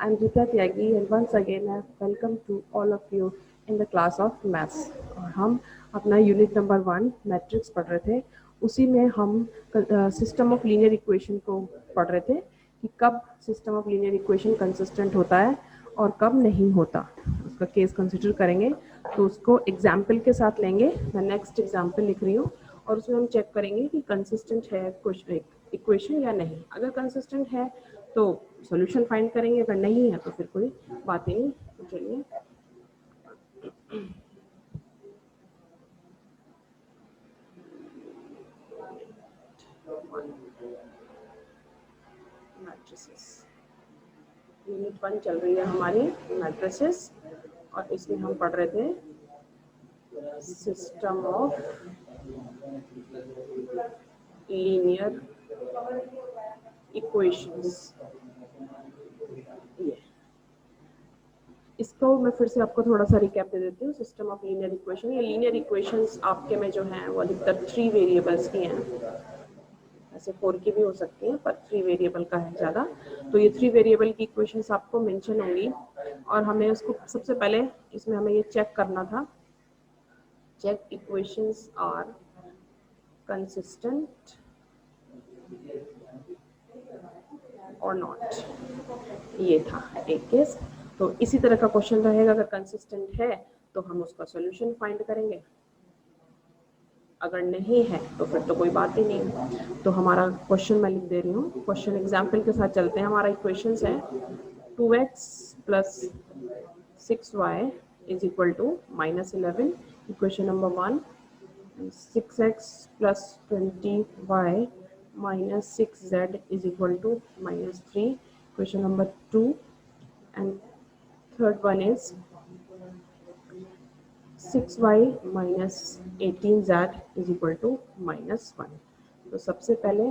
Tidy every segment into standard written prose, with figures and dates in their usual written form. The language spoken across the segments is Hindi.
I'm Rita Tyagi and once again I welcome to all of you in the class of maths. और हम अपना यूनिट नंबर 1 मैट्रिक्स पढ़ रहे थे। उसी में हम सिस्टम ऑफ लीनियर इक्वेशन को पढ़ रहे थे कि कब system of linear equation consistent होता है और कब नहीं होता, उसका केस कंसिडर करेंगे। तो उसको एग्जाम्पल के साथ लेंगे। मैं नेक्स्ट एग्जाम्पल लिख रही हूँ और उसमें हम चेक करेंगे कि कंसिस्टेंट है इक्वेशन या नहीं। अगर कंसिस्टेंट है तो सॉल्यूशन फाइंड करेंगे, अगर नहीं है तो फिर कोई बात ही नहीं। तो चलिए मैट्रिसेस यूनिट 1 चल रही है हमारी मैट्रिसेस, और इसमें हम पढ़ रहे थे सिस्टम ऑफ लीनियर इक्वेशंस। इसको मैं फिर से आपको थोड़ा सा रिकैप दे देती हूँ। सिस्टम ऑफ लीनियर इक्वेशन, ये लीनियर इक्वेशंस आपके में जो हैं वो अधिकतर 3 वेरिएबल्स की हैं। ऐसे 4 की भी हो सकती हैं पर 3 वेरिएबल का है ज़्यादा। तो ये 3 वेरिएबल की इक्वेशंस आपको मेंशन होंगी और हमें उसको सबसे पहले इसमें हमें ये चेक करना था, चेक इक्वेशंस आर कंसिस्टेंट और नॉट। ये था एक केस। तो इसी तरह का क्वेश्चन रहेगा, अगर कंसिस्टेंट है तो हम उसका सॉल्यूशन फाइंड करेंगे, अगर नहीं है तो फिर तो कोई बात ही नहीं। तो हमारा क्वेश्चन मैं लिख दे रही हूँ, क्वेश्चन एग्जाम्पल के साथ चलते हैं। हमारा इक्वेशंस है 2x plus 6y is equal to -11, equation number 1। 6x plus 20y minus 6z is equal to -3, question number 2, and third one is 6y minus 18z is equal to -1। तो सबसे पहले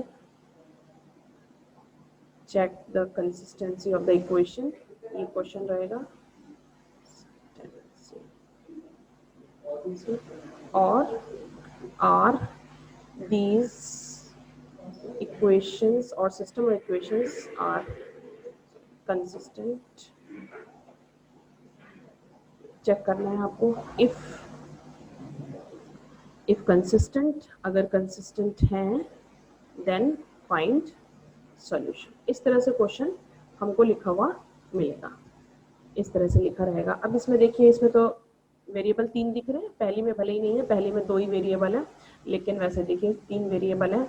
check the consistency of the equation। ये क्वेश्चन रहेगा और are these equations or system of equations are consistent। Check करना है आपको। if consistent, अगर consistent हैं then find solution। इस तरह से क्वेश्चन हमको लिखा हुआ मिलेगा, इस तरह से लिखा रहेगा। अब इसमें देखिए, इसमें तो वेरिएबल 3 दिख रहे हैं, पहली में भले ही नहीं है, पहली में 2 ही वेरिएबल है, लेकिन वैसे देखिए 3 वेरिएबल है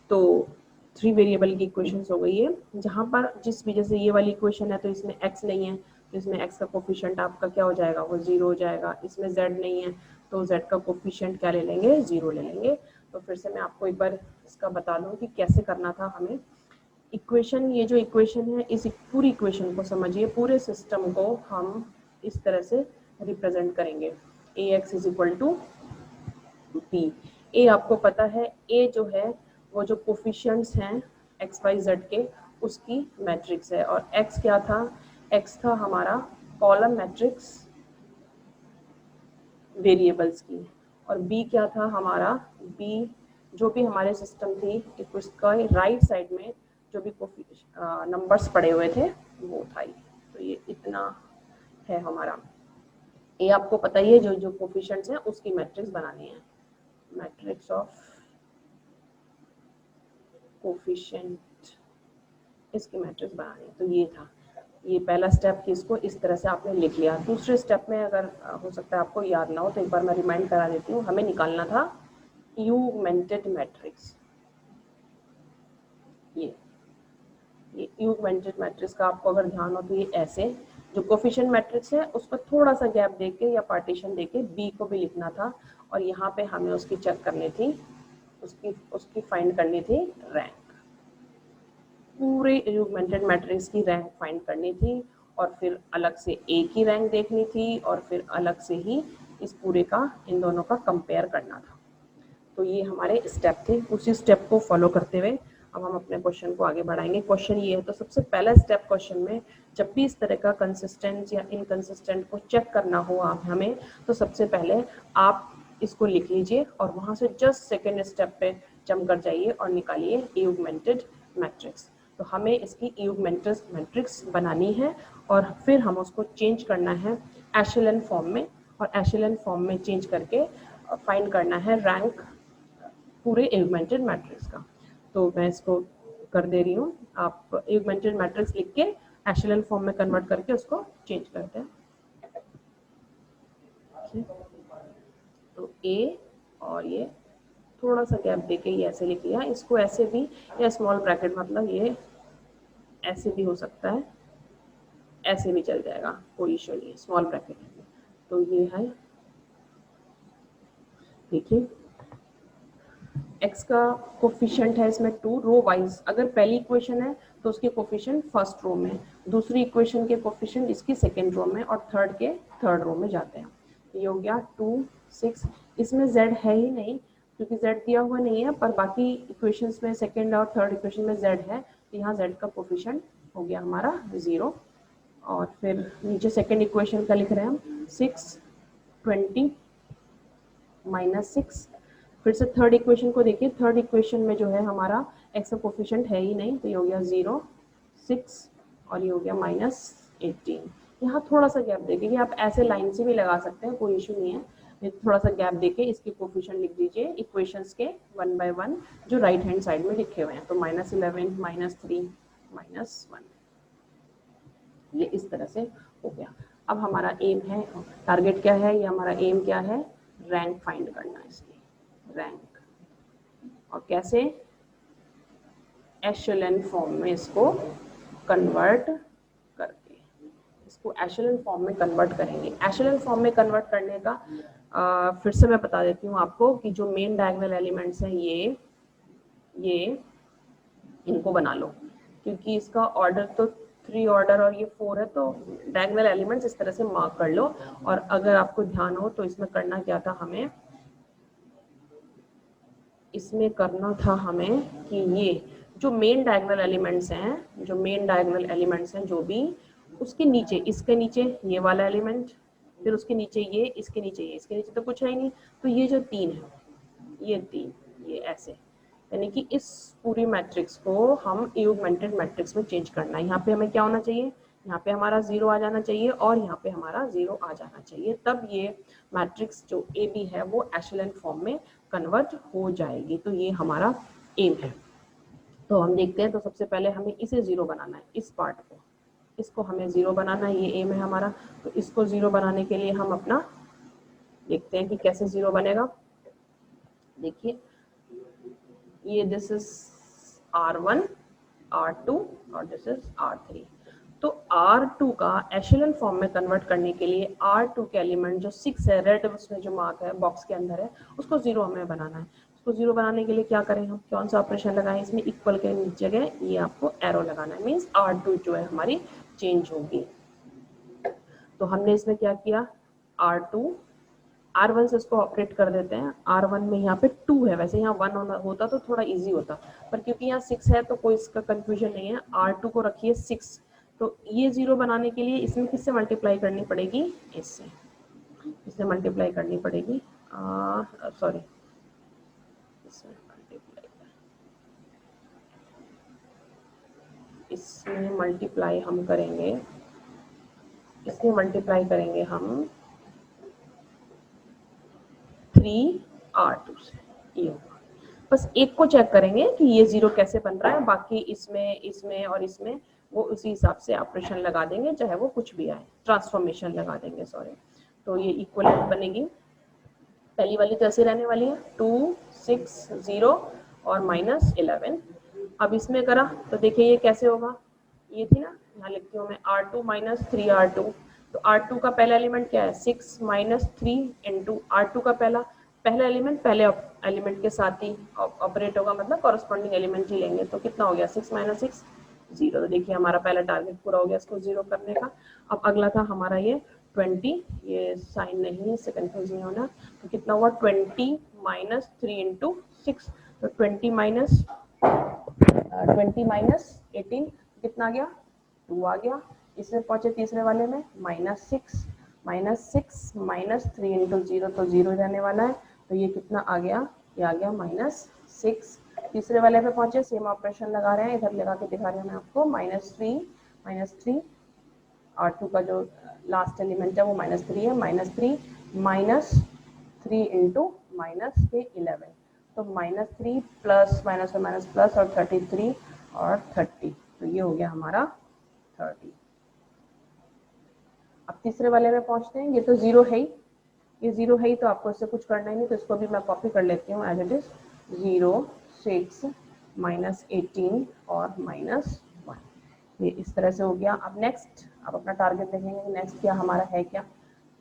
तो 3 वेरिएबल की इक्वेशंस हो गई है। जहाँ पर जिस वजह से ये वाली इक्वेशन है तो इसमें x नहीं है, तो इसमें x का कोफिशिएंट आपका क्या हो जाएगा, वो 0 हो जाएगा। इसमें z नहीं है तो z का कोफिशिएंट क्या ले लेंगे, 0 ले लेंगे। तो फिर से मैं आपको एक बार इसका बता दूं कि कैसे करना था हमें। इक्वेशन, ये जो इक्वेशन है, इस पूरी इक्वेशन को समझिए, पूरे सिस्टम को हम इस तरह से रिप्रेजेंट करेंगे। ax is equal to b। a आपको पता है, a जो है वो जो कोफिशिएंट्स हैं x y z के, उसकी मैट्रिक्स है। और x क्या था, x था हमारा कॉलम मैट्रिक्स वेरिएबल्स की, और b क्या था हमारा, b जो भी हमारे सिस्टम थी उसका राइट साइड में जो भी नंबर्स पड़े हुए थे वो था। तो ये इतना है हमारा। ये आपको पता ही है, जो जो कोफिशिएंट्स हैं उसकी मैट्रिक्स बनानी है, मैट्रिक्स ऑफ कोफिशिएंट, इसकी मैट्रिक्स बनानी है। तो ये था, ये पहला स्टेप कि इसको इस तरह से आपने लिख लिया। दूसरे स्टेप में अगर हो सकता है आपको याद ना हो तो एक बार मैं रिमाइंड करा देती हूँ। हमें निकालना था यूगमेंटेड मैट्रिक्स। ये यूगमेंटेड मैट्रिक्स का आपको अगर ध्यान हो तो ये ऐसे, जो कोफिशिएंट मैट्रिक्स है उसको थोड़ा सा गैप देके या पार्टीशन देके बी को भी लिखना था, और यहाँ पे हमें उसकी चेक करनी थी, उसकी फाइंड करनी थी रैंक। पूरे यूगमेंटेड मैट्रिक्स की रैंक फाइंड करनी थी, और फिर अलग से ए की रैंक देखनी थी, और फिर अलग से ही इस पूरे का, इन दोनों का कंपेयर करना था। तो ये हमारे स्टेप थे। उसी स्टेप को फॉलो करते हुए अब हम अपने क्वेश्चन को आगे बढ़ाएंगे। क्वेश्चन ये है, तो सबसे पहला स्टेप क्वेश्चन में जब भी इस तरह का कंसिस्टेंट या इनकंसिस्टेंट को चेक करना हो हमें, तो सबसे पहले आप इसको लिख लीजिए और वहाँ से जस्ट सेकेंड स्टेप पे जंप कर जाइए और निकालिए यूगमेंटेड मैट्रिक्स। तो हमें इसकी यूगमेंटेड मैट्रिक्स बनानी है और फिर हम उसको चेंज करना है एशेलन फॉर्म में, और एशेलन फॉर्म में चेंज करके फाइंड करना है रैंक पूरे एगमेंटेड मैट्रिक्स का। तो मैं इसको कर दे रही हूँ, आप एगमेंटेड मैट्रिक्स लिख के एशेलन फॉर्म में कन्वर्ट करके उसको चेंज करते हैं। तो ए और ये थोड़ा सा गैप देके ये ऐसे लिख लिया, इसको ऐसे भी या स्मॉल ब्रैकेट मतलब ये ऐसे भी हो सकता है, ऐसे भी चल जाएगा, कोई इशू नहीं है स्मॉल ब्रैकेट। तो ये है, देखिए x का कोफिशिएंट है इसमें 2 रो वाइज, अगर पहली इक्वेशन है तो उसके कोफिशिएंट फर्स्ट रो में, दूसरी इक्वेशन के कोफिशिएंट इसकी सेकेंड रो में, और थर्ड के थर्ड रो में जाते हैं। ये हो गया 2 6, इसमें z है ही नहीं क्योंकि z दिया हुआ नहीं है, पर बाकी इक्वेशंस में सेकेंड और थर्ड इक्वेशन में z है, तो यहाँ z का कोफिशिएंट हो गया हमारा 0। और फिर नीचे सेकेंड इक्वेशन का लिख रहे हैं हम 6 20 -6। फिर से थर्ड इक्वेशन को देखिए, थर्ड इक्वेशन में जो है हमारा x का कोफिशिएंट है ही नहीं, तो ये हो गया 0 6 और ये हो गया -18। यहाँ थोड़ा सा गैप देखिए, आप ऐसे लाइन से भी लगा सकते हैं, कोई इशू नहीं है। थोड़ा सा गैप देके इसके कोफिशिएंट लिख दीजिए इक्वेशंस के 1 बाय 1 जो राइट हैंड साइड में लिखे हुए हैं। तो -11 -3 -1, ये इस तरह से हो गया। अब हमारा एम है, टारगेट क्या है, ये हमारा एम क्या है, रैंक फाइंड करना है इसकी, रैंक। और कैसे, एशेलन फॉर्म में इसको कन्वर्ट करके, इसको एशेलन फॉर्म में कन्वर्ट करेंगे। एशेलन फॉर्म में कन्वर्ट करने का फिर से मैं बता देती हूँ आपको कि जो मेन डायगोनल एलिमेंट्स हैं ये इनको बना लो, क्योंकि इसका ऑर्डर तो 3 ऑर्डर और ये 4 है, तो डायगोनल एलिमेंट्स इस तरह से मार्क कर लो। और अगर आपको ध्यान हो तो इसमें करना क्या था हमें, इसमें करना था हमें कि ये जो मेन डायगोनल एलिमेंट्स हैं, जो मेन डायगोनल एलिमेंट्स हैं, जो भी उसके नीचे, इसके नीचे ये वाला एलिमेंट, फिर उसके नीचे ये, इसके नीचे ये, इसके नीचे तो कुछ है ही नहीं, तो ये जो 3 है, ये 3, ये ऐसे, यानी कि इस पूरी मैट्रिक्स को हम ऑगमेंटेड मैट्रिक्स में चेंज करना है। यहाँ पे हमें क्या होना चाहिए, यहाँ पे हमारा 0 आ जाना चाहिए और यहाँ पे हमारा 0 आ जाना चाहिए, तब ये मैट्रिक्स जो ए बी है वो एशेलन फॉर्म में कन्वर्ट हो जाएगी। तो ये हमारा एम है। तो हम देखते हैं, तो सबसे पहले हमें इसे 0 बनाना है, इस पार्ट को, इसको हमें 0 बनाना है, ये एम है हमारा। तो इसको 0 बनाने के लिए हम अपना देखते हैं कि कैसे 0 बनेगा। देखिए ये दिस इज R1 R2 और दिस इज R3। तो R2 का एशेलन फॉर्म में कन्वर्ट करने के लिए R2 के एलिमेंट जो 6 है, रेड उसमें जो मार्क है बॉक्स के अंदर है, उसको 0 हमें बनाना है। उसको 0 बनाने के लिए क्या करें हम, कौन सा ऑपरेशन लगाएं, इसमें इक्वल के जगह ये आपको एरो लगाना है, मीन्स R2 जो है हमारी चेंज होगी। तो हमने इसमें क्या किया, R2 R1 से इसको ऑपरेट कर देते हैं। R1 में यहाँ पे 2 है, वैसे यहाँ 1 होता तो थोड़ा इजी होता, पर क्योंकि यहाँ 6 है तो कोई इसका कंफ्यूजन नहीं है। R2 को रखिए 6, तो ये 0 बनाने के लिए इसमें किससे मल्टीप्लाई करनी पड़ेगी, इससे मल्टीप्लाई करनी पड़ेगी, सॉरी इसमें मल्टीप्लाई हम करेंगे, इसमें मल्टीप्लाई करेंगे हम 3R2 से, ये होगा। बस एक को चेक करेंगे कि ये 0 कैसे बन रहा है, बाकी इसमें और इसमें वो उसी हिसाब से ऑपरेशन लगा देंगे, चाहे वो कुछ भी आए, ट्रांसफॉर्मेशन लगा देंगे, सॉरी। तो ये इक्वलेंट बनेगी, पहली वाली तो ऐसे रहने वाली है 2 6 0 और -11। अब इसमें करा तो देखिए ये कैसे होगा, ये थी ना, यहाँ लिखती हूँ मैं R2 - 3R2। तो R2 का पहला एलिमेंट क्या है, 6 - 3 इंटू R2 का पहला एलिमेंट पहले एलिमेंट के साथ ही ऑपरेट होगा, मतलब कॉरेस्पॉन्डिंग एलिमेंट ही लेंगे। तो कितना हो गया, 6 - 6 0। तो देखिए हमारा पहला टारगेट पूरा हो गया इसको 0 करने का। अब अगला था हमारा ये 20, ये साइन नहीं है, इससे कंफ्यूज नहीं होना। तो कितना हुआ, 20 - 3 इंटू 6, तो 20 - 18 कितना आ गया, 2 आ गया। इसमें पहुंचे तीसरे वाले में -6 -3 इंटू 0, तो 0 रहने वाला है। तो ये कितना आ गया, ये आ गया -6। तीसरे वाले पे पहुंचे, सेम ऑपरेशन लगा रहे हैं, इधर लगा के दिखा रहे हैं मैं आपको, -3 -3 R2 का जो लास्ट एलिमेंट है वो -3 है, -3 इंटू माइनस के 11, तो -3 प्लस माइनस और माइनस प्लस और 33 और 30, तो ये हो गया हमारा 30। अब तीसरे वाले में पहुंचते हैं। ये तो जीरो है ही, ये जीरो है ही, तो आपको इससे कुछ करना ही नहीं, तो इसको भी मैं कॉपी कर लेती हूँ एज इट इज। 0, 6, -18 और -1, ये इस तरह से हो गया। अब नेक्स्ट, अब अपना टारगेट देखेंगे नेक्स्ट क्या हमारा है क्या।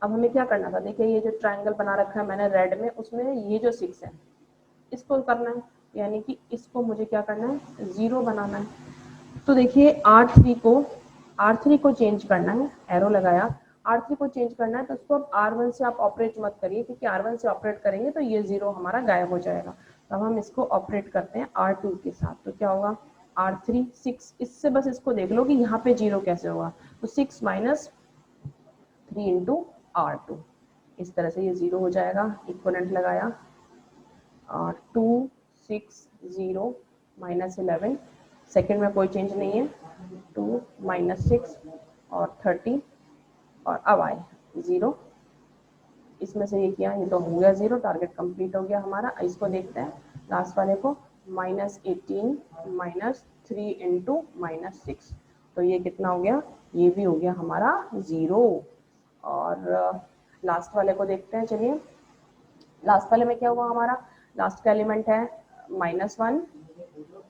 अब हमें क्या करना था, देखिए ये जो ट्रायंगल बना रखा है मैंने रेड में, उसमें ये जो 6 है इसको करना है, यानी कि इसको मुझे क्या करना है, 0 बनाना है। तो देखिए R3 को चेंज करना है, एरो लगाया, R3 को चेंज करना है, तो उसको अब R1 से आप ऑपरेट मत करिए, क्योंकि R1 से ऑपरेट करेंगे तो ये 0 हमारा गायब हो जाएगा। तब हम इसको ऑपरेट करते हैं R2 के साथ, तो क्या होगा, R3 6, इससे बस इसको देख लो कि यहाँ पे 0 कैसे होगा, तो 6 माइनस 3 इंटू R2, इस तरह से ये 0 हो जाएगा। इक्वलेंट लगाया, 2, 6, 0 -11, सेकेंड में कोई चेंज नहीं है, 2 -6 और 30, और अब आए 0, इसमें से ये किया, ये तो हो गया 0, टारगेट कंप्लीट हो गया हमारा। इसको देखते हैं लास्ट वाले को, -18 -3 इंटू -6, तो ये कितना हो गया, ये भी हो गया हमारा 0। और लास्ट वाले को देखते हैं, चलिए लास्ट वाले में क्या हुआ हमारा, लास्ट का एलिमेंट है -1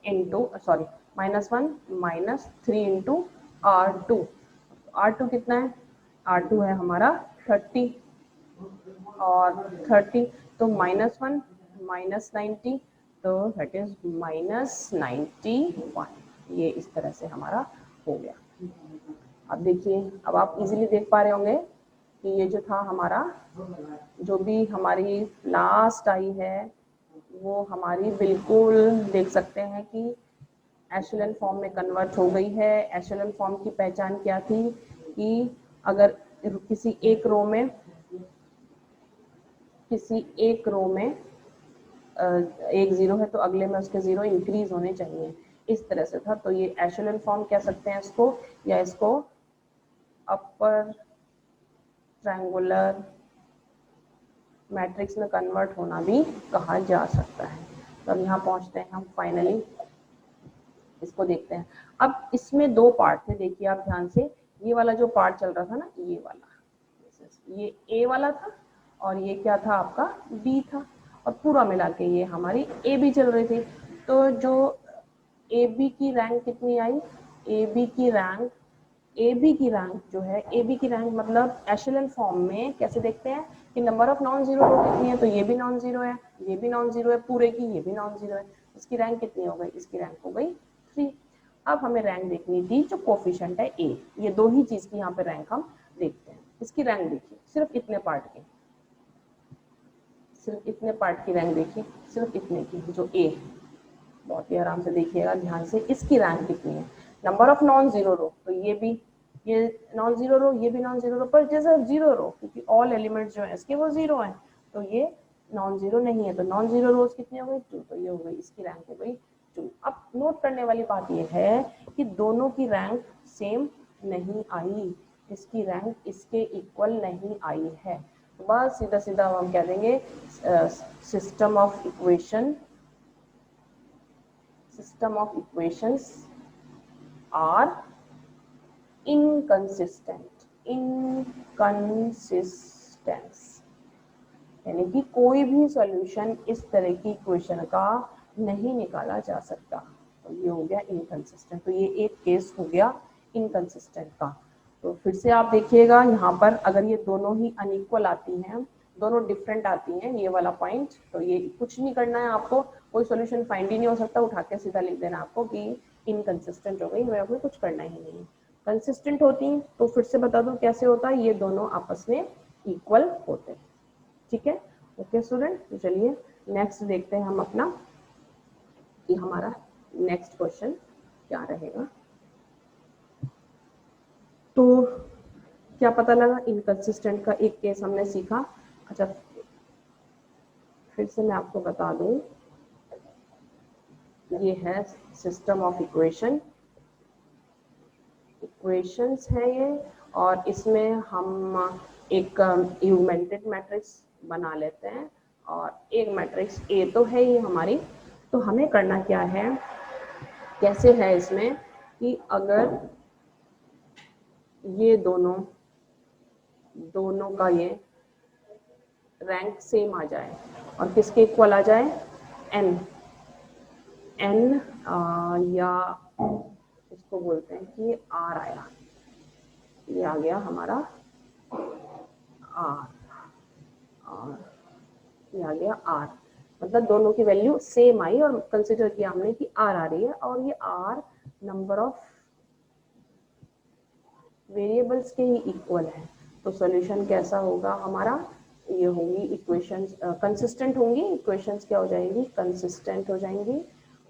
इंटू सॉरी -1 -3 इंटू R2 कितना है, R2 है हमारा 30, और 30 तो -1 -90, तो दैट इज -91, ये इस तरह से हमारा हो गया। अब देखिए, अब आप इजीली देख पा रहे होंगे कि ये जो था हमारा, जो भी हमारी लास्ट आई है वो हमारी बिल्कुल देख सकते हैं कि एशेलन फॉर्म में कन्वर्ट हो गई है। एशेलन फॉर्म की पहचान क्या थी कि अगर किसी एक रो में एक 0 है तो अगले में उसके 0 इंक्रीज होने चाहिए, इस तरह से था। तो ये एशेलन फॉर्म कह सकते हैं इसको, या इसको अपर ट्रायंगुलर मैट्रिक्स में कन्वर्ट होना भी कहा जा सकता है। तो अब यहाँ पहुंचते हैं हम फाइनली, इसको देखते हैं। अब इसमें दो पार्ट थे, देखिए आप ध्यान से, ये वाला जो पार्ट चल रहा था ना, ये वाला, ये ए वाला था, और ये क्या था आपका, बी था, और पूरा मिला के ये हमारी ए बी चल रही थी। तो जो ए बी की रैंक कितनी आई, ए बी की रैंक जो है, ए बी की रैंक मतलब एशेलन फॉर्म में कैसे देखते हैं कि number of non zero row कितनी है, तो ये भी नॉन जीरो है, ये भी नॉन जीरो है, पूरे की ये भी नॉन जीरो है, इसकी रैंक कितनी हो गई, इसकी रैंक हो गई 3। अब हमें रैंक देखनी थी जो कोफिशिएंट है ए, ये दो ही चीज की यहाँ पे रैंक हम देखते हैं। इसकी रैंक देखिए, सिर्फ इतने पार्ट की, सिर्फ इतने पार्ट की रैंक देखिए, सिर्फ इतने की, जो ए, बहुत ही आराम से देखिएगा ध्यान से, इसकी रैंक कितनी है, नंबर ऑफ नॉन जीरो रो, तो ये भी, ये नॉन जीरो रो, ये भी नॉन जीरो रो, पर जैसे जीरो रो, क्योंकि ऑल एलिमेंट्स जो है इसके वो जीरो है, तो ये नॉन जीरो नहीं है, तो नॉन जीरो रोज कितनी हो गई, 2, तो ये हो गई, इसकी रैंक हो गई 2। अब नोट करने वाली बात ये है कि दोनों की रैंक सेम नहीं आई, इसकी रैंक इसके इक्वल नहीं आई है, तो बस सीधा सीधा हम कह देंगे system of equations are inconsistent, यानी कि कोई भी सॉल्यूशन इस तरह की इक्वेशन का नहीं निकाला जा सकता, तो ये हो गया इनकंसिस्टेंट। तो ये एक केस हो गया इनकंसिस्टेंट का। तो फिर से आप देखिएगा यहाँ पर, अगर ये दोनों ही अनइक्वल आती हैं, दोनों डिफरेंट आती हैं, ये वाला पॉइंट, तो ये कुछ नहीं करना है आपको, कोई सॉल्यूशन फाइंड ही नहीं हो सकता, उठा के सीधा लिख देना आपको कि इनकंसिस्टेंट हो गई, हमें कुछ करना ही नहीं है। कंसिस्टेंट होती हैं तो फिर से बता दो कैसे होता है, ये दोनों आपस में इक्वल होते हैं, ठीक है। ओके स्टूडेंट, तो चलिए नेक्स्ट देखते हैं हम अपना कि हमारा नेक्स्ट क्वेश्चन क्या रहेगा। तो क्या पता लगा, इनकंसिस्टेंट का एक केस हमने सीखा। अच्छा, फिर से मैं आपको बता दूं, ये है सिस्टम ऑफ इक्वेशंस है ये, और इसमें हम एक ऑगमेंटेड मैट्रिक्स बना लेते हैं और एक मैट्रिक्स ए तो है ही हमारी, तो हमें करना क्या है, कैसे है इसमें कि अगर ये दोनों का ये रैंक सेम आ जाए और किसके इक्वल आ जाए, एन या इसको बोलते हैं कि आर आया, ये आ गया हमारा आर, ये आ गया आर, मतलब दोनों की वैल्यू सेम आई और कंसिडर किया हमने कि आर आ रही है और ये आर नंबर ऑफ वेरिएबल्स के ही इक्वल है। तो सॉल्यूशन कैसा होगा हमारा, ये होंगी इक्वेशंस कंसिस्टेंट होंगी, इक्वेशंस क्या हो जाएंगी, कंसिस्टेंट हो जाएंगी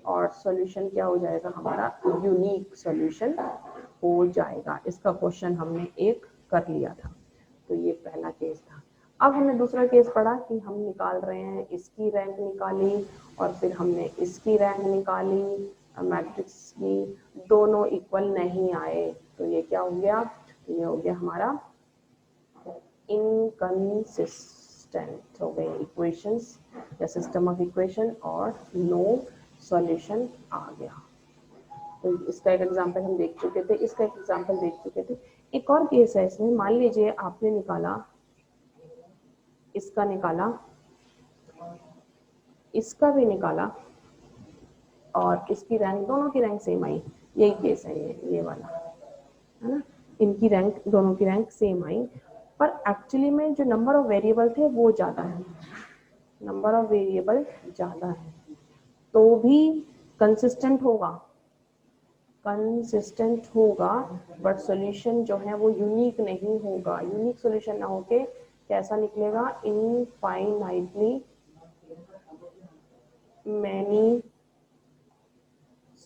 और सॉल्यूशन क्या हो जाएगा हमारा, यूनिक सॉल्यूशन हो जाएगा। इसका क्वेश्चन हमने एक कर लिया था, तो ये पहला केस था। अब हमने दूसरा केस पढ़ा कि हम निकाल रहे हैं, इसकी रैंक निकाली और फिर हमने इसकी रैंक निकाली मैट्रिक्स की, दोनों इक्वल नहीं आए, तो ये क्या हो गया, ये हो गया हमारा इनकंसिस्टेंट हो गए इक्वेशंस या सिस्टम ऑफ इक्वेशन और नो सॉल्यूशन आ गया। तो इसका एक एग्जांपल हम देख चुके थे, इसका एक एग्जांपल देख चुके थे। एक और केस है इसमें, मान लीजिए आपने निकाला, इसका निकाला, इसका भी निकाला और इसकी रैंक, दोनों की रैंक सेम आई, यही केस है ये वाला, है ना, इनकी रैंक, दोनों की रैंक सेम आई, पर एक्चुअली में जो नंबर ऑफ वेरिएबल थे वो ज़्यादा है, नंबर ऑफ वेरिएबल ज़्यादा है, तो भी कंसिस्टेंट होगा, कंसिस्टेंट होगा, बट सॉल्यूशन जो है वो यूनिक नहीं होगा। यूनिक सॉल्यूशन ना होके कैसा निकलेगा, इनफाइनाइटली मैनी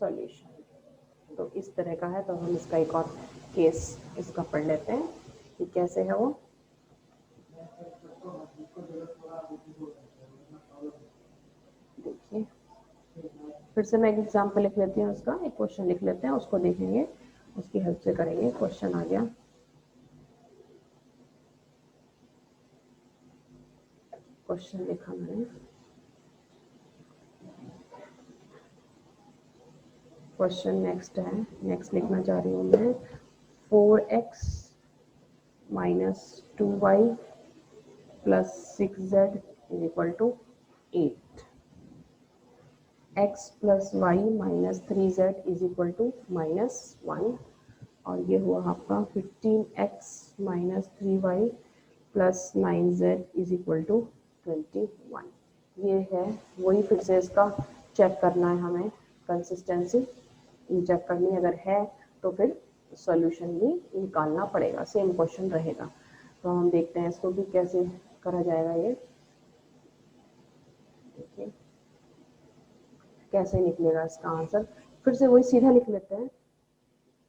सॉल्यूशन। तो इस तरह का है, तो हम इसका एक और केस इसका पढ़ लेते हैं कि कैसे है वो। देखिए फिर से मैं एक एग्जाम्पल लिख लेती हूँ, उसका एक क्वेश्चन लिख लेते हैं, उसको देखेंगे, उसकी हेल्प से करेंगे। क्वेश्चन आ गया, क्वेश्चन लिखा मैंने, क्वेश्चन नेक्स्ट है, नेक्स्ट लिखना चाह रही हूँ मैं, 4x minus 2y plus 6z is equal to 8, x plus Y minus 3z is equal to -1, और ये हुआ आपका 15x minus 3y plus 9z is equal to 21। ये है वही, फिर से इसका चेक करना है हमें, कंसिस्टेंसी चेक करनी अगर है तो फिर सॉल्यूशन भी निकालना पड़ेगा, सेम क्वेश्चन रहेगा। तो हम देखते हैं इसको भी कैसे करा जाएगा, ये देखिए कैसे निकलेगा इसका आंसर। फिर से वही सीधा लिख लेते हैं,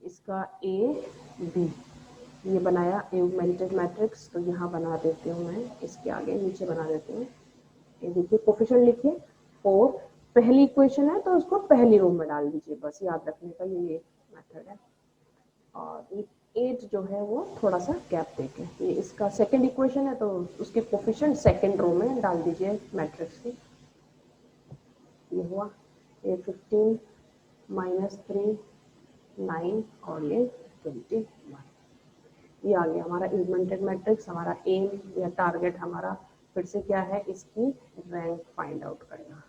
इसका ए बी ये बनाया ऑगमेंटेड मैट्रिक्स, तो यहाँ बना देती हूँ मैं, इसके आगे नीचे बना देती हूँ। ये देखिए कोफिशिएंट लिखिए 4, पहली इक्वेशन है तो उसको पहली रो में डाल दीजिए, बस याद रखने का ये मेथड है। और ये 8 जो है वो थोड़ा सा गैप देके, ये इसका सेकंड इक्वेशन है तो उसके कोफिशिएंट सेकंड रो में डाल दीजिए मैट्रिक्स की। ये हुआ, ये 15 माइनस 3 9 और ये 21, ये आ गया हमारा ऑगमेंटेड मैट्रिक्स। हमारा एम या टारगेट हमारा फिर से क्या है, इसकी रैंक फाइंड आउट करना,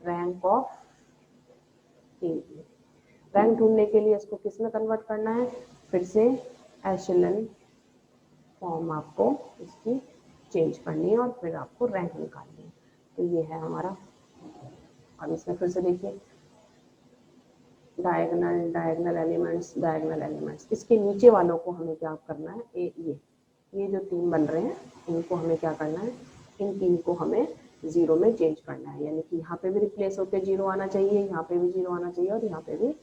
रैंक ऑफ ए। रैंक ढूंढने के लिए इसको किस में कन्वर्ट करना है, फिर से एशेलन फॉर्म आपको इसकी चेंज करनी है और फिर आपको रैंक निकालनी है। तो ये है हमारा, अब इसमें फिर से देखिए डायगोनल, डायगोनल एलिमेंट्स, इसके नीचे वालों को हमें क्या करना है, ये जो 3 बन रहे हैं इनको हमें क्या करना है, इन 3 को हमें 0 में चेंज करना है, यानी कि यहाँ पे भी रिप्लेस होकर 0 आना चाहिए, यहाँ पे भी 0 आना चाहिए और यहाँ पे भी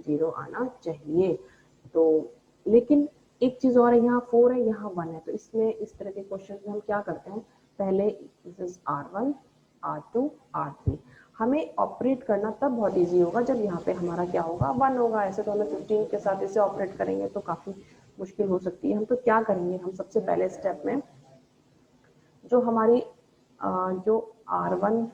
0 आना चाहिए। तो लेकिन एक चीज़ और है, यहाँ 4 है, यहाँ 1 है, तो इसमें इस तरह के क्वेश्चन में हम क्या करते हैं, पहले R1 R2 R3 हमें ऑपरेट करना तब बहुत इजी होगा जब यहाँ पे हमारा क्या होगा, 1 होगा। ऐसे तो हमें 15 के साथ इसे ऑपरेट करेंगे तो काफ़ी मुश्किल हो सकती है। हम तो क्या करेंगे, हम सबसे पहले स्टेप में जो हमारी जो R1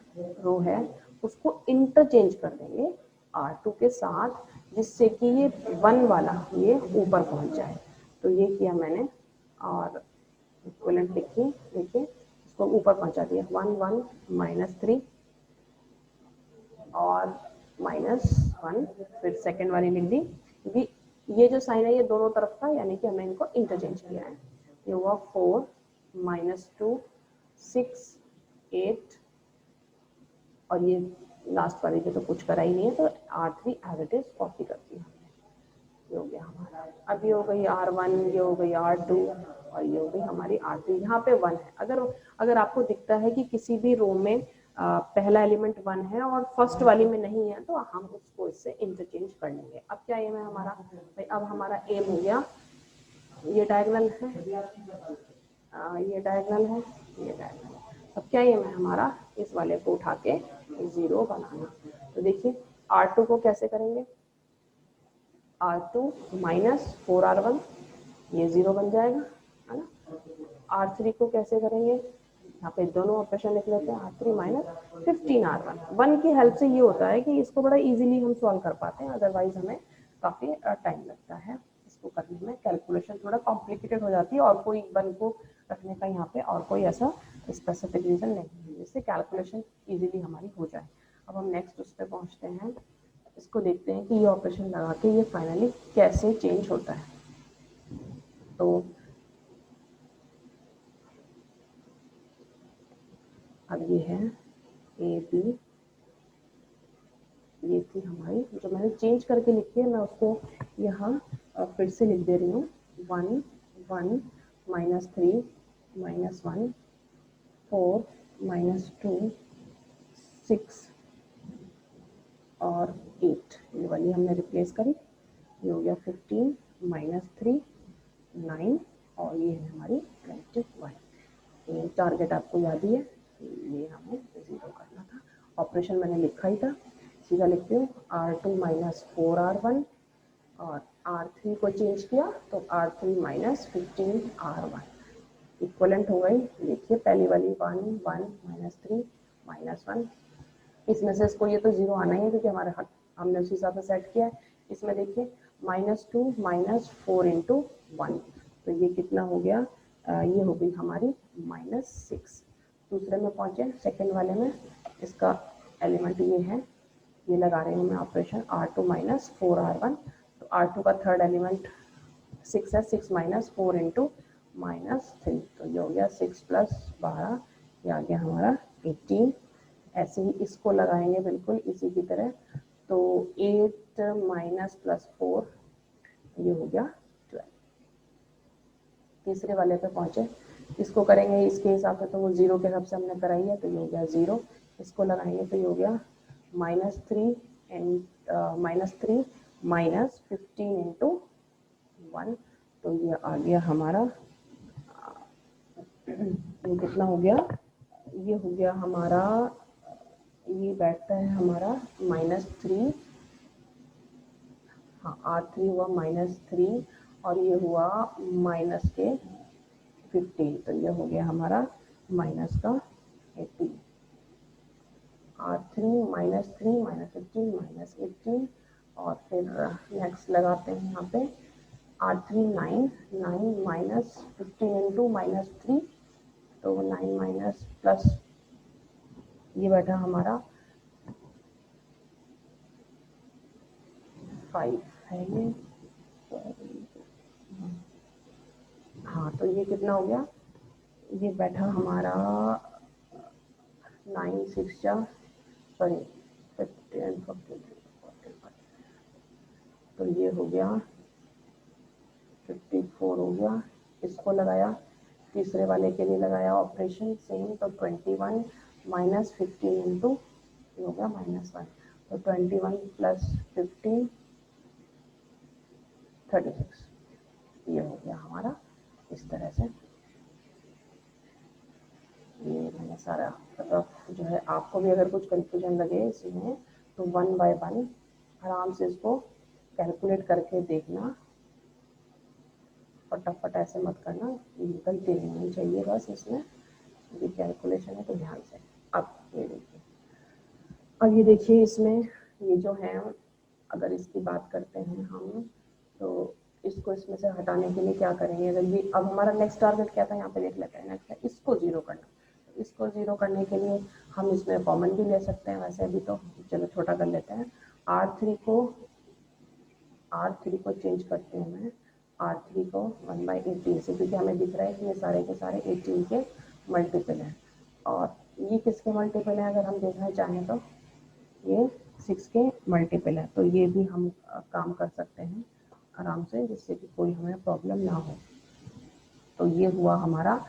रो है उसको इंटरचेंज कर देंगे R2 के साथ, जिससे कि ये 1 वाला ये ऊपर पहुंच जाए। तो ये किया मैंने और इक्विवेलेंट लिखी, देखिए इसको ऊपर पहुंचा दिया 1 1 -3 और -1, फिर सेकेंड वाली लिख दी, क्योंकि ये जो साइन है ये दोनों तरफ का, यानी कि हमने इनको इंटरचेंज किया है। ये हुआ 4 -2 6 8 और ये लास्ट वाले पे तो कुछ करा ही नहीं है, तो R3 as it is copy करती हूँ। ये हो गया हमारा, अब ये हो गई R1, ये हो गई R2 और ये हो गई हमारी R3। यहाँ पे 1 है। अगर आपको दिखता है कि किसी भी रो में पहला एलिमेंट 1 है और फर्स्ट वाली में नहीं है, तो हम उसको इससे इंटरचेंज कर लेंगे। अब क्या एम है हमारा भाई, अब हमारा एम हो गया, ये डायगोनल है, ये डायगोनल है, ये डायगोनल है। अब क्या एम है हमारा, इस वाले को उठा के 0 बनाना। तो देखिए R2 को कैसे करेंगे, R2 -4R1, ये 0 बन जाएगा, है ना। R3 को कैसे करेंगे, यहाँ पे दोनों ऑपरेशन लिख लेते हैं, R3 -15R1। 1 की हेल्प से ये होता है कि इसको बड़ा इजीली हम सॉल्व कर पाते हैं, अदरवाइज हमें काफ़ी टाइम लगता है इसको करने में, कैलकुलेशन थोड़ा कॉम्प्लिकेटेड हो जाती है। और कोई 1 को रखने का यहाँ पे और कोई ऐसा स्पेसिफिक रीज़न नहीं है जिससे कैलकुलेशन ईजिली हमारी हो जाए। अब हम नेक्स्ट उस पर पहुँचते हैं, इसको देखते हैं कि ये ऑपरेशन लगा के ये फाइनली कैसे चेंज होता है। तो अब ये है ए बी, ये थी हमारी जो मैंने चेंज करके लिखी है, मैं उसको यहाँ फिर से लिख दे रही हूँ। 1 1 -3 -1 4 -2 6 और 8, ये वाली हमने रिप्लेस करी। ये हो गया 15 -3 9 और ये है हमारी 21। ये टारगेट आपको याद ही है, ये हमें 0 करना था। ऑपरेशन मैंने लिखा ही था, सीधा लिखती हूँ, R2 -4R1 और R3 को चेंज किया तो R3 -15R1 इक्वलेंट हो गई। देखिए पहली वाली 1 1 -3 -1, इसमें से इसको ये तो 0 आना ही है क्योंकि हमारे हमने उसी हिसाब से सेट किया है। इसमें देखिए -2 -4 × 1, तो ये कितना हो गया, ये हो गई हमारी -6। दूसरे में पहुंचे, सेकेंड वाले में इसका एलिमेंट ये है, ये लगा रही हूँ मैं ऑपरेशन R2 -4R1। तो R2 का थर्ड एलिमेंट 6 है, 6 -4 × -3, तो ये हो गया 6 + 12, ये आ गया हमारा 18। ऐसे ही इसको लगाएंगे बिल्कुल इसी की तरह, तो 8 -+4, ये हो गया 12। तीसरे वाले पे पहुंचे, इसको करेंगे इसके हिसाब से, तो वो 0 के हिसाब से हमने कराई है, तो ये हो गया 0। इसको लगाएंगे तो ये हो गया -3 -3 -15 × 1, तो ये आ गया हमारा, ये कितना हो गया, ये हो गया हमारा, ये बैठता है हमारा -3, हाँ R3 हुआ -3 और ये हुआ -15, तो ये हो गया हमारा -18। R3 -3 -15 -18 और फिर नेक्स्ट लगाते हैं यहाँ पे R3 9 9 -15 × -3, तो 9 प्लस ये बैठा हमारा 5 है ये, हाँ तो ये कितना हो गया, ये बैठा हमारा 9 6 सॉरी 15 45, तो ये हो गया 54 हो गया। इसको लगाया, तीसरे वाले के लिए लगाया ऑपरेशन सेम, तो 21 -15 × ये हो गया -1, तो 21 + 15 36, ये हो गया हमारा इस तरह से। ये मैंने सारा मतलब जो है, आपको भी अगर कुछ कंफ्यूजन लगे इसमें तो 1 बाय 1 आराम से इसको कैलकुलेट करके देखना। फटाफट ऐसे मत करना, गलती नहीं होनी चाहिए बस इसमें, ये कैलकुलेशन है तो ध्यान से। अब ये देखिए, अब ये देखिए इसमें ये जो है, अगर इसकी बात करते हैं हम, तो इसको इसमें से हटाने के लिए क्या करेंगे, अगर ये अब हमारा नेक्स्ट टारगेट क्या था, यहाँ पे देख लेते हैं, नेक्स्ट है इसको जीरो करना। इसको जीरो करने के लिए हम इसमें कॉमन भी ले सकते हैं वैसे अभी, तो चलो छोटा कर लेते हैं। R3 को चेंज करते हैं, मैं R3 को 1/18 से, क्योंकि हमें दिख रहा है कि ये सारे के सारे 18 के मल्टीपल हैं, और ये किसके मल्टीपल है अगर हम देखना चाहें तो ये 6 के मल्टीपल है, तो ये भी हम काम कर सकते हैं आराम से, जिससे कि कोई हमें प्रॉब्लम ना हो। तो ये हुआ हमारा,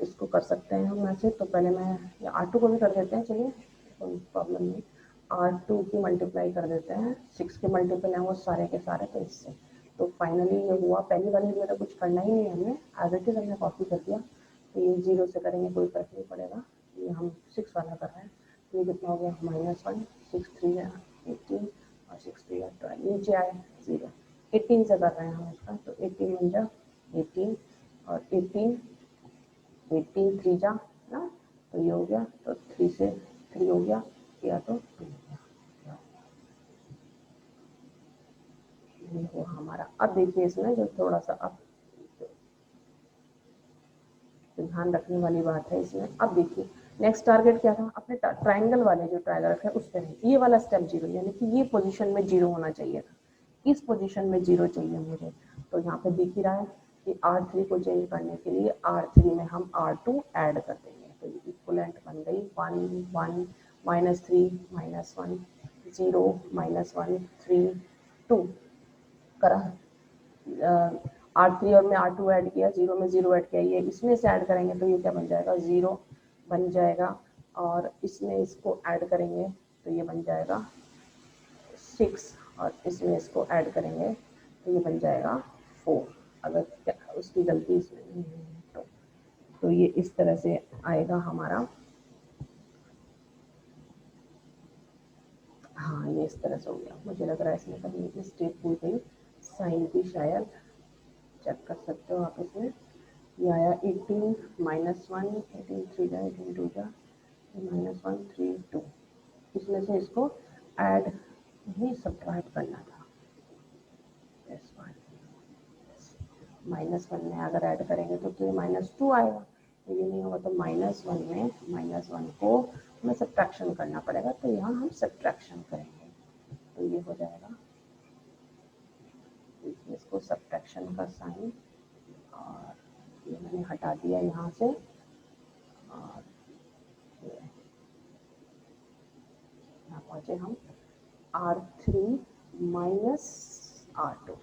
इसको कर सकते हैं हम ऐसे, तो पहले मैं R2 को भी कर देते हैं, चलिए कोई प्रॉब्लम नहीं। R2 की मल्टीप्लाई कर देते हैं, 6 के मल्टीपल हैं वो सारे के सारे, तो इससे तो फाइनली ये हुआ। पहली वाली में तो कुछ करना ही नहीं है हमें, एज इट इज हमने कॉपी कर दिया, तो ये 0 से करेंगे कोई फर्क नहीं पड़ेगा, ये हम 6 वाला कर रहे हैं, तो ये कितना हो गया -1, 6 3 है 18 और 6 3 है 12, नीचे आए 0, 18 से कर रहे हैं हम इसका, तो 18 बन जा 18 और 18 3 जा ना, तो ये हो गया, तो 3 से 3 हो गया, या तो 2 हो गया, ये हुआ हमारा। अब देखिए इसमें जो थोड़ा सा अब ध्यान रखने वाली बात है इसमें, अब देखिए नेक्स्ट टारगेट क्या था अपने, ट्राइंगल वाले जो ट्राइंगल है उस पर ये वाला स्टेप 0, यानी कि ये पोजीशन में 0 होना चाहिए था, इस पोजीशन में 0 चाहिए मुझे, तो यहाँ पे दिख ही रहा है कि R3 को चेंज करने के लिए R3 में हम R2 ऐड कर देंगे, तो ये इक्वलेंट बन गई 1 1 -3 -1 0 -1 3 2 करा, R3 और में R2 ऐड किया, 0 में 0 ऐड किया, ये इसमें से ऐड करेंगे तो ये क्या बन जाएगा 0 बन जाएगा, और इसमें इसको ऐड करेंगे तो ये बन जाएगा 6, और इसमें इसको ऐड करेंगे तो ये बन जाएगा 4, अगर उसकी गलती इसमें नहीं है तो ये इस तरह से आएगा हमारा, हाँ ये इस तरह से हो गया, मुझे लग रहा है इसमें कभी मिस्टेक हुई गई साइन की, शायद चेक कर सकते हो आप इसमें, ये आया 18 -1 18 3 जा 18 2 जा -1 3 2, इसमें से इसको ऐड नहीं सब्ट्रैक्ट करना था, -1 में अगर ऐड करेंगे तो ये -2 आएगा, तो ये नहीं होगा, तो -1 में -1 को हमें सब्ट्रैक्शन करना पड़ेगा, तो यहाँ हम सब्ट्रैक्शन करेंगे, तो ये हो जाएगा, इसको सब्ट्रैक्शन का साइन, और ये मैंने हटा दिया यहाँ से, और यहाँ पहुँचे हम R3 -R2,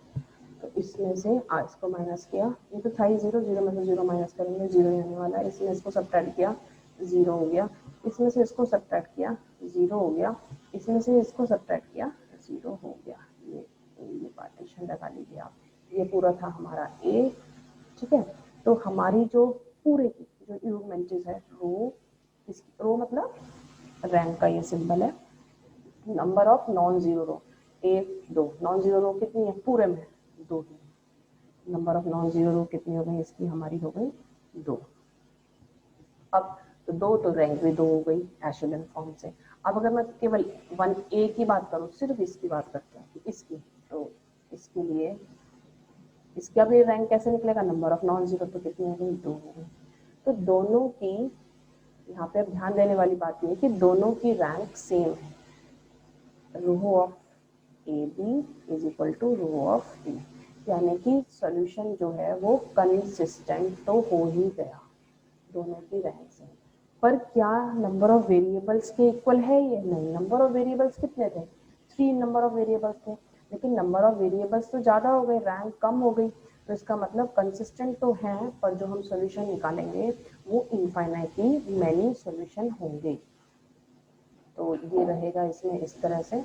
तो इसमें से इसको माइनस किया, ये तो था ही 0, 0 में से 0 माइनस करेंगे 0 ही आने वाला है, इसमें इसको सब्ट्रैक्ट किया 0 हो गया, इसमें से इसको सब्ट्रैक्ट किया 0 हो गया, इसमें से इसको सब्ट्रैक्ट किया 0 हो गया, ये पार्टीशन लगा लीजिए आप, ये पूरा था हमारा A, ठीक है। तो हमारी जो पूरे की जो इवेंट्रीज है, रो मतलब रैंक का ये सिंबल है, number of non zero row 1 2, non zero row कितनी है पूरे में 2 ही, number of non zero row कितनी हो गई इसकी, हमारी हो गई 2, अब तो 2 तो रैंक भी 2 हो गई एशेलन फॉर्म से। अब अगर मैं केवल 1A की बात करूँ, सिर्फ इसकी बात करते हैं इसकी, तो इसके लिए इसका भी रैंक कैसे निकलेगा, नंबर ऑफ नॉन जीरो तो कितनी हो गई 2 हो गई, तो दोनों की यहाँ पे अब ध्यान देने वाली बात ये है कि दोनों की रैंक सेम है, row of AB is equal to row of D, यानी कि सॉल्यूशन जो है वो कंसिस्टेंट तो हो ही गया, दोनों की रैंक से, पर क्या नंबर ऑफ वेरिएबल्स के इक्वल है ये, नहीं, नंबर ऑफ वेरिएबल्स कितने थे 3 नंबर ऑफ वेरिएबल्स थे, लेकिन नंबर ऑफ वेरिएबल्स तो ज़्यादा हो गए, रैंक कम हो गई, तो इसका मतलब कंसिस्टेंट तो हैं, पर जो हम सॉल्यूशन निकालेंगे वो इनफाइनाइटली मैनी सॉल्यूशन होंगे, तो ये रहेगा इसमें इस तरह से।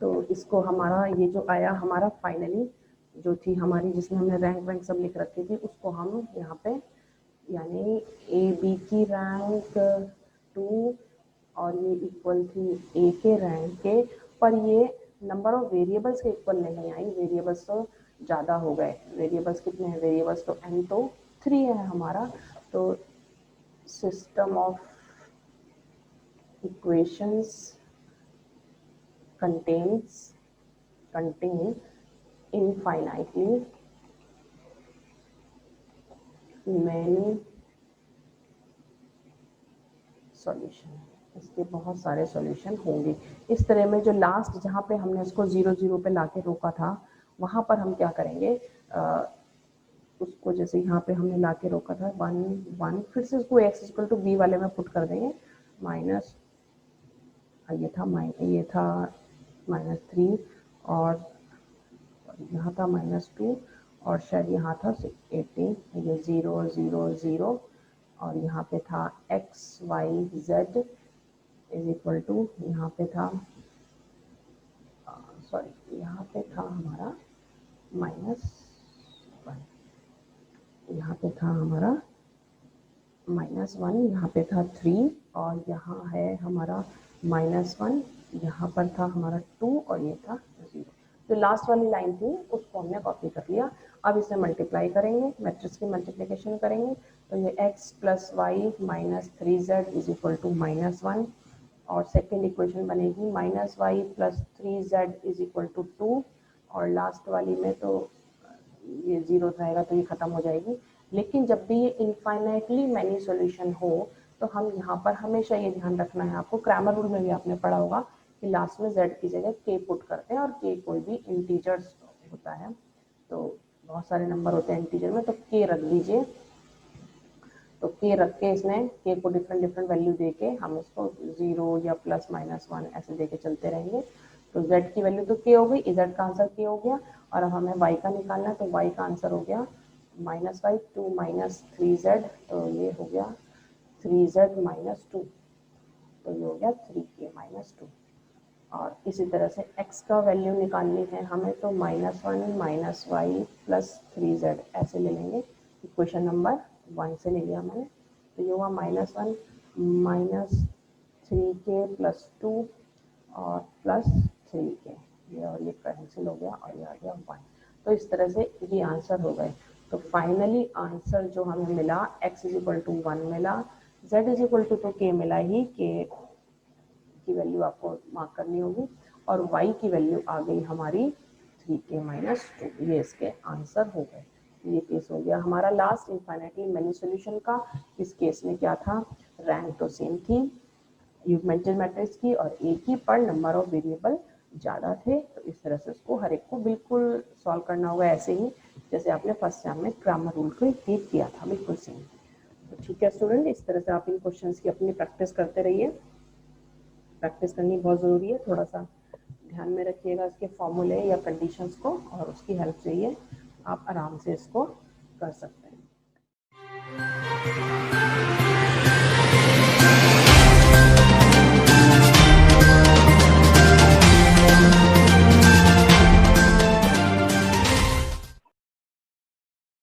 तो इसको हमारा ये जो आया हमारा फाइनली जो थी हमारी, जिसमें हमने रैंक वैंक सब लिख रखी थी, उसको हम यहाँ पे यानी AB की रैंक 2 और ये इक्वल थी ए के रैंक के, पर ये नंबर ऑफ वेरिएबल्स के इक्वल नहीं आई, वेरिएबल्स तो ज़्यादा हो गए। वेरिएबल्स कितने हैं? वेरिएबल्स तो n तो 3 है हमारा। तो system of equations contain infinitely many solution, इसके बहुत सारे सॉल्यूशन होंगे। इस तरह में जो लास्ट जहाँ पे हमने उसको 0 0 पे लाके रोका था, वहाँ पर हम क्या करेंगे, उसको जैसे यहाँ पे हमने लाके रोका था 1 1, फिर से उसको x इक्वल टू बी वाले में पुट कर देंगे। माइनस ये था -3 और यहाँ था -2 और शायद यहाँ था 18, ये 0 0 0 और यहाँ पे था x y z is equal to, यहाँ पे था सॉरी यहाँ पे था हमारा -1, यहाँ पे था हमारा -1, यहाँ पे था 3 और यहाँ है हमारा -1, यहाँ पर था हमारा 2 और ये था 0। जो लास्ट वाली लाइन थी उसको हमने कॉपी कर लिया। अब इसे मल्टीप्लाई करेंगे, मैट्रिक्स की मल्टीप्लिकेशन करेंगे, तो ये x + y - 3z is equal to -1 और सेकेंड इक्वेशन बनेगी -y + 3z is equal to 2 और लास्ट वाली में तो ये 0 रहेगा तो ये खत्म हो जाएगी। लेकिन जब भी ये इनफाइनाइटली मैनी सॉल्यूशन हो तो हम यहाँ पर हमेशा ये ध्यान रखना है, आपको क्रैमर रूल में भी आपने पढ़ा होगा कि लास्ट में z की जगह k पुट करते हैं और k कोई भी इंटीजर्स होता है, तो बहुत सारे नंबर होते हैं इंटीजर में, तो k रख दीजिए। तो k रख के इसमें k को डिफरेंट वैल्यू दे के हम इसको 0 या +-1 ऐसे दे के चलते रहेंगे। तो z की वैल्यू तो k हो गई, z का आंसर k हो गया और अब हमें y का निकालना है, तो y का आंसर हो गया -y 2 - 3z, तो ये हो गया 3z - 2, तो ये हो गया 3k - 2। और इसी तरह से x का वैल्यू निकालनी है हमें, तो -1 - y + 3z ऐसे ले लेंगे। इक्वेशन नंबर 1 से ले लिया मैंने, तो ये हुआ -1 - 3k + 2 और +3k, ये और ये कैंसिल हो गया और ये आ गया 1। तो इस तरह से ये आंसर हो गए। तो फाइनली आंसर जो हमें मिला x = 1 मिला, z = तो k मिला ही, k की वैल्यू आपको मार्क करनी होगी और y की वैल्यू आ गई हमारी 3k - 2, ये इसके आंसर हो गए। ये केस हो गया हमारा लास्ट इनफाइनाइटली मैनी सॉल्यूशन का। इस केस में क्या था, रैंक तो सेम थी यूगमेंटेड मैट्रिक्स की और एक ही, पर नंबर ऑफ वेरिएबल ज़्यादा थे, तो इस तरह से उसको हर एक को बिल्कुल सॉल्व करना होगा, ऐसे ही जैसे आपने फर्स्ट टाइम में ग्रामर रूल को किया था, बिल्कुल सेम। तो ठीक है स्टूडेंट, इस तरह से आप इन क्वेश्चंस की अपनी प्रैक्टिस करते रहिए। प्रैक्टिस करनी बहुत ज़रूरी है, थोड़ा सा ध्यान में रखिएगा इसके फॉर्मूले या कंडीशंस को और उसकी हेल्प से ही आप आराम से इसको कर सकते हैं।